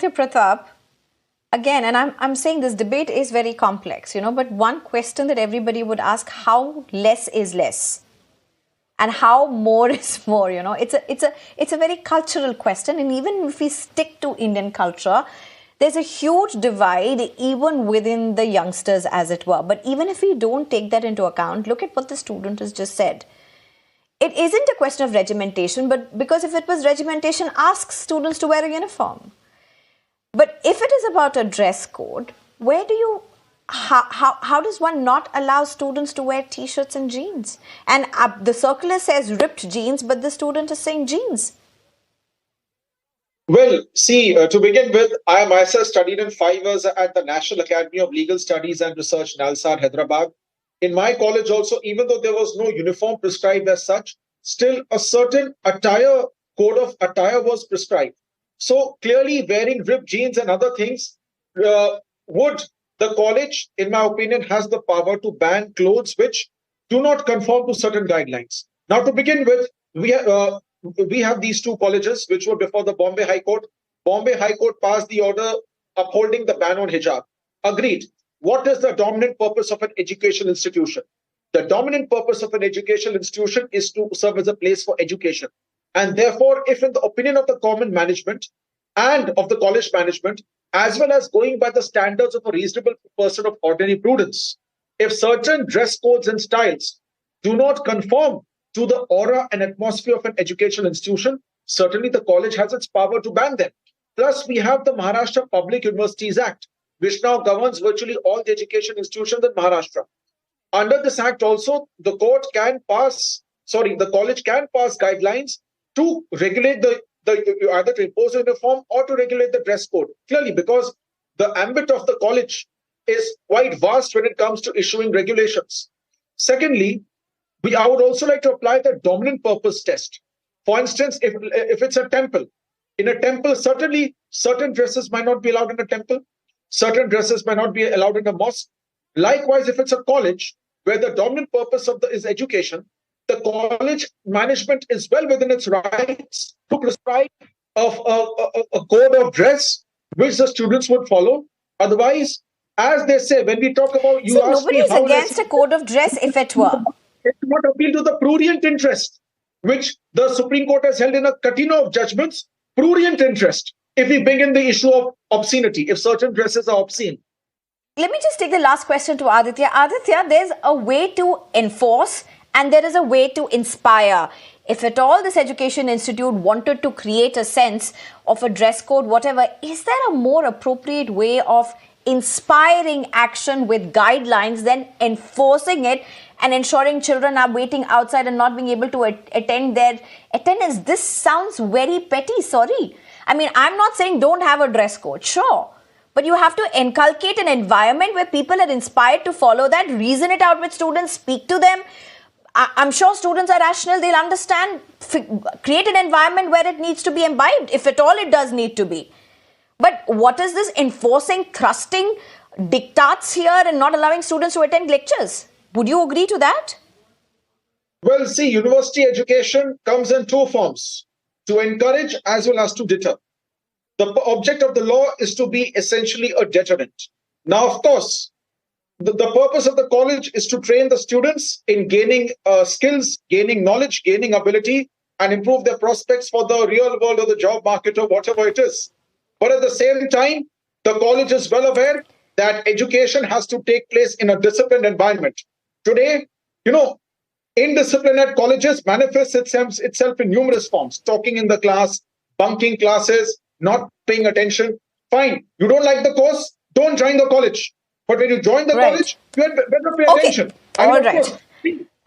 Aditya Pratap, again, and I'm saying this debate is very complex, but one question that everybody would ask, how less is less? And how more is more, it's a very cultural question. And even if we stick to Indian culture, there's a huge divide even within the youngsters, as it were. But even if we don't take that into account, look at what the student has just said. It isn't a question of regimentation, but because if it was regimentation, ask students to wear a uniform. But if it is about a dress code, how does one not allow students to wear t-shirts and jeans? And the circular says ripped jeans, but the student is saying jeans. Well, see, to begin with, I myself studied in 5 years at the National Academy of Legal Studies and Research, Nalsar, Hyderabad. In my college also, even though there was no uniform prescribed as such, still a certain code of attire was prescribed. So clearly wearing ripped jeans and other things the college, in my opinion, has the power to ban clothes which do not conform to certain guidelines. Now, to begin with, we have these 2 colleges which were before the Bombay High Court. Bombay High Court passed the order upholding the ban on hijab. Agreed. What is the dominant purpose of an educational institution? The dominant purpose of an educational institution is to serve as a place for education. And therefore, if in the opinion of the common management and of the college management, as well as going by the standards of a reasonable person of ordinary prudence, if certain dress codes and styles do not conform to the aura and atmosphere of an educational institution, certainly the college has its power to ban them. Plus, we have the Maharashtra Public Universities Act, which now governs virtually all the education institutions in Maharashtra. Under this act also, the college can pass guidelines to regulate either to impose a uniform or to regulate the dress code. Clearly, because the ambit of the college is quite vast when it comes to issuing regulations. Secondly, I would also like to apply the dominant purpose test. For instance, if it's a temple, in a temple, certainly certain dresses might not be allowed in a temple, certain dresses might not be allowed in a mosque. Likewise, if it's a college where the dominant purpose is education, the college management is well within its rights to prescribe a code of dress which the students would follow. Otherwise, as they say, when we talk about nobody is against a code of dress if it were. It does not appeal to the prurient interest, which the Supreme Court has held in a catino of judgments. Prurient interest, if we bring in the issue of obscenity, if certain dresses are obscene. Let me just take the last question to Aditya. Aditya, there's a way to enforce and there is a way to inspire. If at all this education institute wanted to create a sense of a dress code, whatever, is there a more appropriate way of inspiring action with guidelines than enforcing it and ensuring children are waiting outside and not being able to attend their attendance? This sounds very petty, sorry. I mean, I'm not saying don't have a dress code, sure. But you have to inculcate an environment where people are inspired to follow that, reason it out with students, speak to them. I'm sure students are rational, they'll understand, create an environment where it needs to be imbibed, if at all it does need to be. But what is this enforcing, thrusting diktats here and not allowing students to attend lectures? Would you agree to that? Well, see, university education comes in 2 forms, to encourage as well as to deter. The object of the law is to be essentially a deterrent. Now, of course, the purpose of the college is to train the students in gaining skills, gaining knowledge, gaining ability, and improve their prospects for the real world or the job market or whatever it is. But at the same time, the college is well aware that education has to take place in a disciplined environment. Today, indiscipline at colleges manifests itself in numerous forms. Talking in the class, bunking classes, not paying attention. Fine. You don't like the course, don't join the college. But when you join the college, you had better pay attention. All right.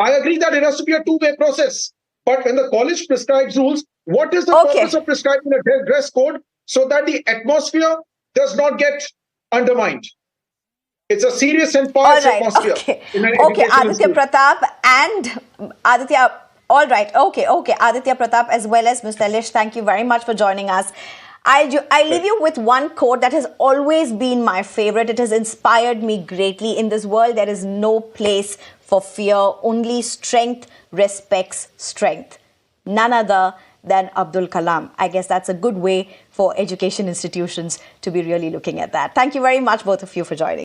I agree that it has to be a 2-way process. But when the college prescribes rules, what is the purpose of prescribing a dress code so that the atmosphere does not get undermined? It's a serious and powerful atmosphere. Okay, Aditya Pratap and Aditya. All right. Okay. Aditya Pratap as well as Mr. Elish, thank you very much for joining us. I leave you with one quote that has always been my favorite. It has inspired me greatly. In this world, there is no place for fear. Only strength respects strength. None other than Abdul Kalam. I guess that's a good way for education institutions to be really looking at that. Thank you very much, both of you, for joining.